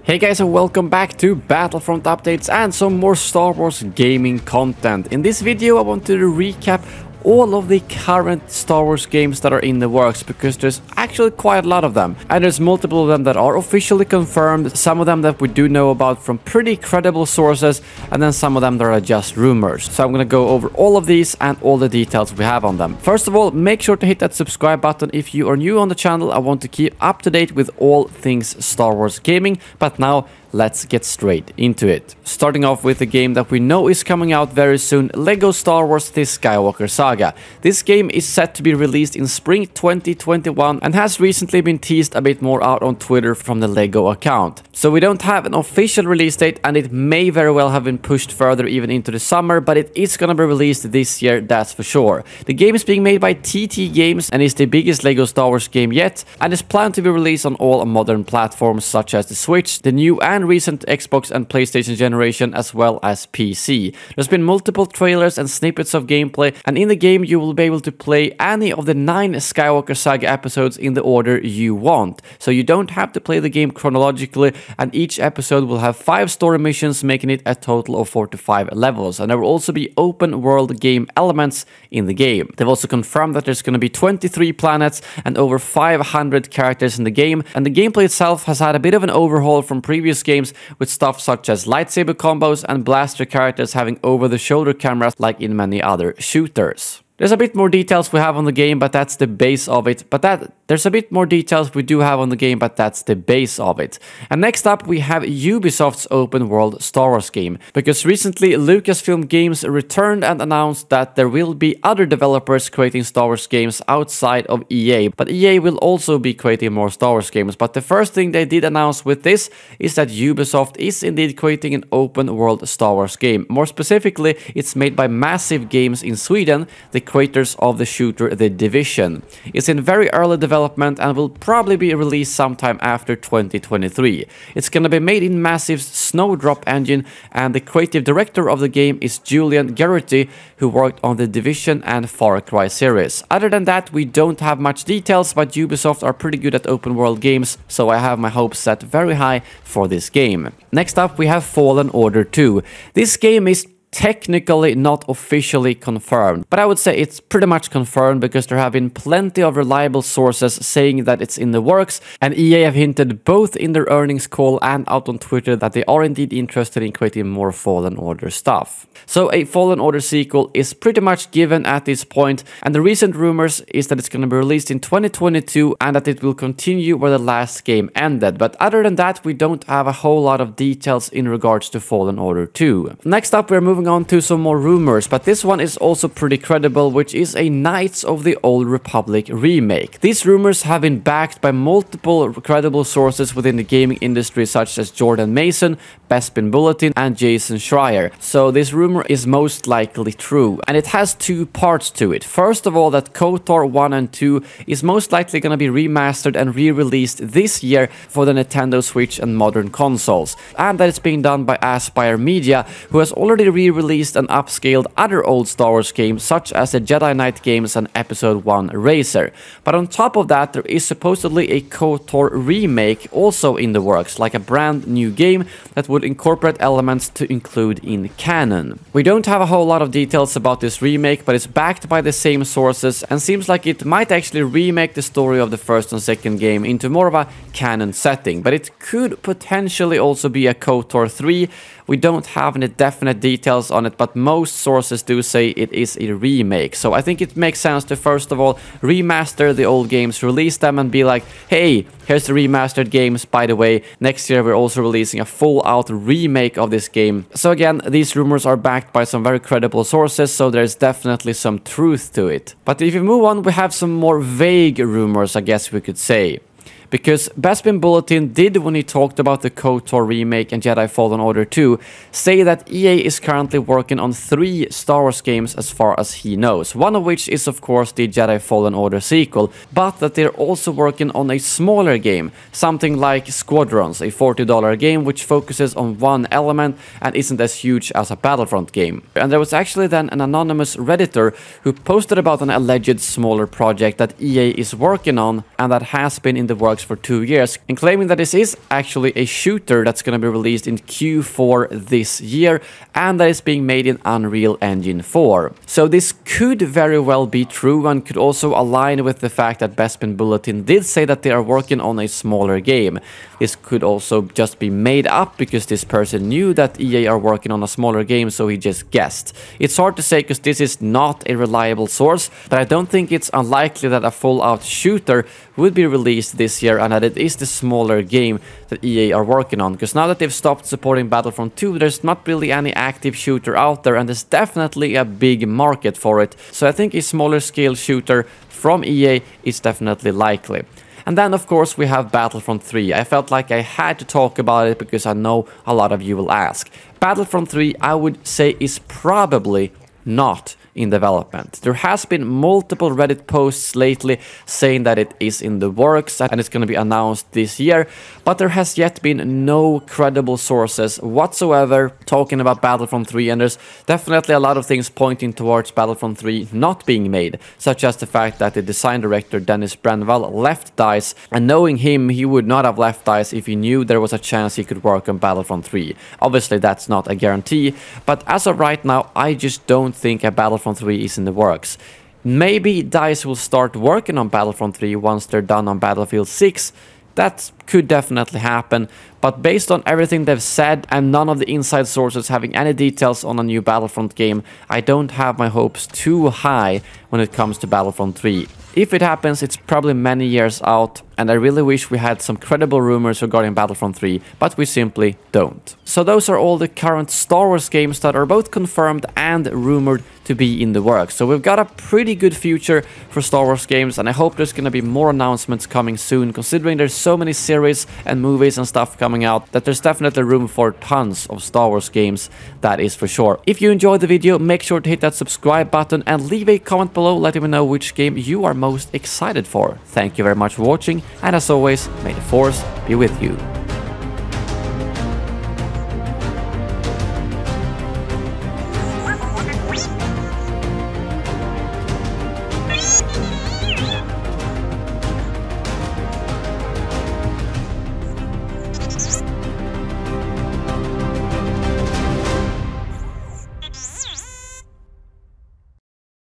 Hey guys, and welcome back to Battlefront updates and some more Star Wars gaming content. In this video I wanted to recap all of the current Star Wars games that are in the works, because there's actually quite a lot of them, and there's multiple of them that are officially confirmed, some of them that we do know about from pretty credible sources, and then some of them that are just rumors. So I'm gonna go over all of these and all the details we have on them. First of all, make sure to hit that subscribe button if you are new on the channel. I want to keep up to date with all things Star Wars gaming, but now let's get straight into it. Starting off with a game that we know is coming out very soon, LEGO Star Wars The Skywalker Saga. This game is set to be released in spring 2021 and has recently been teased a bit more out on Twitter from the LEGO account. So we don't have an official release date, and it may very well have been pushed further even into the summer, but it is gonna be released this year, that's for sure. The game is being made by TT Games and is the biggest LEGO Star Wars game yet, and is planned to be released on all modern platforms such as the Switch, the new and recent Xbox and PlayStation generation, as well as PC. There's been multiple trailers and snippets of gameplay, and in the game you will be able to play any of the 9 Skywalker Saga episodes in the order you want. So you don't have to play the game chronologically, and each episode will have 5 story missions, making it a total of 45 levels. And there will also be open world game elements in the game. They've also confirmed that there's going to be 23 planets and over 500 characters in the game, and the gameplay itself has had a bit of an overhaul from previous games, with stuff such as lightsaber combos and blaster characters having over-the-shoulder cameras like in many other shooters. There's a bit more details we have on the game, but that's the base of it. There's a bit more details we do have on the game, but that's the base of it. And next up, we have Ubisoft's open world Star Wars game, because recently Lucasfilm Games returned and announced that there will be other developers creating Star Wars games outside of EA, but EA will also be creating more Star Wars games. But the first thing they did announce with this is that Ubisoft is indeed creating an open world Star Wars game. More specifically, it's made by Massive Games in Sweden, the creators of the shooter The Division. It's in very early development and will probably be released sometime after 2023. It's gonna be made in Massive's Snowdrop engine, and the creative director of the game is Julian Garrity, who worked on The Division and Far Cry series. Other than that, we don't have much details, but Ubisoft are pretty good at open world games, so I have my hopes set very high for this game. Next up, we have Fallen Order 2. This game is technically not officially confirmed, but I would say it's pretty much confirmed, because there have been plenty of reliable sources saying that it's in the works, and EA have hinted both in their earnings call and out on Twitter that they are indeed interested in creating more Fallen Order stuff. So a Fallen Order sequel is pretty much given at this point, and the recent rumors is that it's going to be released in 2022 and that it will continue where the last game ended. But other than that, we don't have a whole lot of details in regards to Fallen Order 2. Next up, we're moving on to some more rumors, but this one is also pretty credible, which is a Knights of the Old Republic remake. These rumors have been backed by multiple credible sources within the gaming industry, such as Jordan Mason, Bespin Bulletin, and Jason Schreier. So this rumor is most likely true, and it has 2 parts to it. First of all, that KOTOR 1 and 2 is most likely going to be remastered and re-released this year for the Nintendo Switch and modern consoles, and that it's being done by Aspyr Media, who has already re-released and upscaled other old Star Wars games such as the Jedi Knight games and Episode 1 Racer. But on top of that, there is supposedly a KOTOR remake also in the works, like a brand new game that would incorporate elements to include in canon. We don't have a whole lot of details about this remake, but it's backed by the same sources and seems like it might actually remake the story of the first and second game into more of a canon setting, but it could potentially also be a KOTOR 3. We don't have any definite details on it, but most sources do say it is a remake. So I think it makes sense to first of all remaster the old games, release them, and be like, hey, here's the remastered games, by the way, next year we're also releasing a full-out remake of this game. So again, these rumors are backed by some very credible sources, so there's definitely some truth to it. But if you move on, we have some more vague rumors, I guess we could say. Because Bespin Bulletin did, when he talked about the KOTOR remake and Jedi Fallen Order 2, say that EA is currently working on 3 Star Wars games as far as he knows, one of which is of course the Jedi Fallen Order sequel, but that they're also working on a smaller game, something like Squadrons, a $40 game which focuses on one element and isn't as huge as a Battlefront game. And there was actually then an anonymous Redditor who posted about an alleged smaller project that EA is working on and that has been in the works works for 2 years, and claiming that this is actually a shooter that's going to be released in Q4 this year, and that is being made in Unreal Engine 4. So this could very well be true, and could also align with the fact that Bespin Bulletin did say that they are working on a smaller game. This could also just be made up because this person knew that EA are working on a smaller game, so he just guessed. It's hard to say because this is not a reliable source, but I don't think it's unlikely that a full-out shooter would be released this year, and that it is the smaller game that EA are working on, because now that they've stopped supporting Battlefront 2, there's not really any active shooter out there, and there's definitely a big market for it. So I think a smaller scale shooter from EA is definitely likely. And then, of course, we have Battlefront 3. I felt like I had to talk about it because I know a lot of you will ask. Battlefront 3, I would say, is probably not in development. There has been multiple Reddit posts lately saying that it is in the works and it's going to be announced this year, but there has yet been no credible sources whatsoever talking about Battlefront 3, and there's definitely a lot of things pointing towards Battlefront 3 not being made, such as the fact that the design director Dennis Brenval left DICE, and knowing him, he would not have left DICE if he knew there was a chance he could work on Battlefront 3. Obviously that's not a guarantee, but as of right now, I just don't think a Battlefront 3 is in the works. Maybe DICE will start working on Battlefront 3 once they're done on Battlefield 6. That could definitely happen, but based on everything they've said and none of the inside sources having any details on a new Battlefront game, I don't have my hopes too high when it comes to Battlefront 3. If it happens, it's probably many years out, and I really wish we had some credible rumors regarding Battlefront 3, but we simply don't. So those are all the current Star Wars games that are both confirmed and rumored to be in the works. So we've got a pretty good future for Star Wars games, and I hope there's gonna be more announcements coming soon, considering there's so many series and movies and stuff coming out that there's definitely room for tons of Star Wars games, that is for sure. If you enjoyed the video, make sure to hit that subscribe button and leave a comment below letting me know which game you are most excited for. Thank you very much for watching, and as always, may the Force be with you.